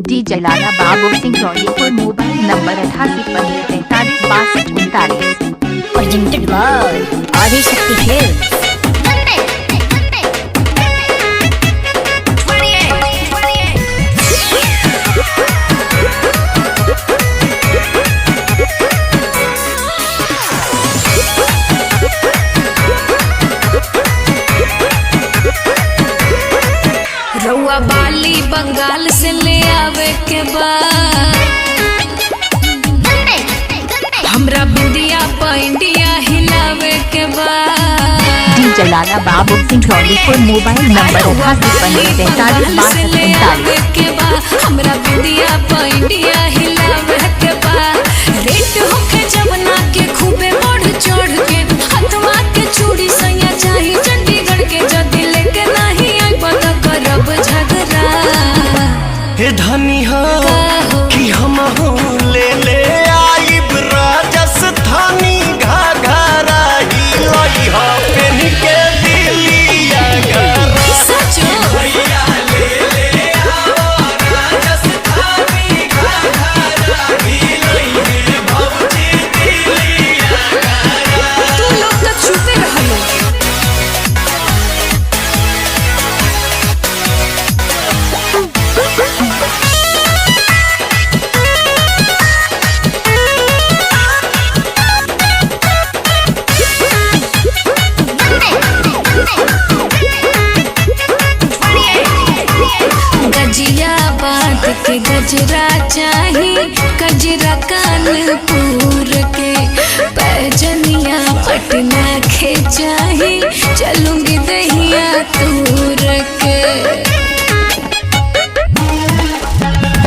DJ Lala Babu Singh Raulipur. Mobile number 8815436239। Presented by Adishakti films. रउआ बाली बंगाल से ले आवे के बाद, हमरा बिंदिया इंडिया हिलावे के बाद। DJ Lala Babu Singh Raulipur. Mobile number 8815436239। हमरा बिंदिया इंडिया हिलावे के बाद। रेट होके जवना के खूबे बढ़ चढ़ के, हथवा के चूड़ी सैया चाही चंडीगढ़ के। जदी लेके नहीं आई पता करब झगड़ा। हे धनी हो कि हम हो ले ले आइब राजस्थानी घाघरा हिलाई हो पेन के दिलिया घरा। सचो भैया ले ले आओ राजस्थानी घाघरा हिलाई है भौजी दिलिया घरा। तू लोग तो छुपे रहलो। गजिया बात के गजरा चाही, गजरा कानपुर के। पैजनिया पटना के चाही, चलूंगी दहिया तूर के।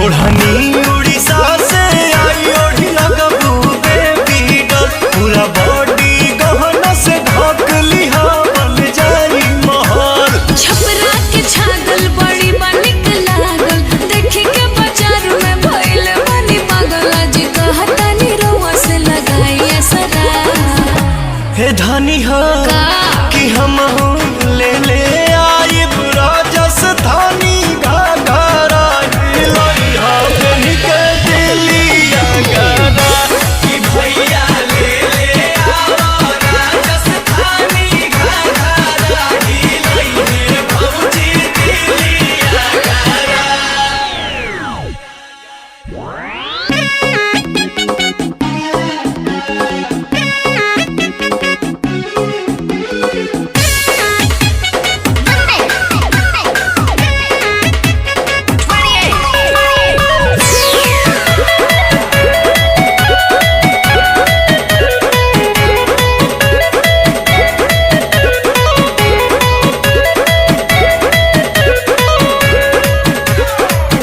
ओढ़नी उड़ीसा से आई ओढ़ी लगबू बेबी डॉल। पूरा बॉडी गहना से ढक लिहा बन जाई महल। छपरा के छागल बड़ी बनिक लागल, देखी के बाजार में भइल बनी पागल। आज कहतानी रउआ से लगाई असरा। हे धनी हो कि हम हो ले ले आइब राजस्थानी घाघरा हिलाई हो पेन के दिलिया घरा। कि भैया ले ले आओ राजस्थानी घाघरा हिलाई है भौजी दिलिया घरा।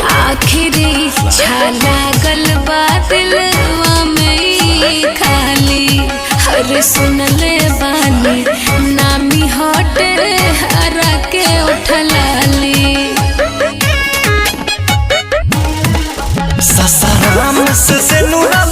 आखिरी छाला गलबा दिलवा में ई खाली। हर सुनले बानी नामी हट हरा के उठलाली। ससराम से नूरा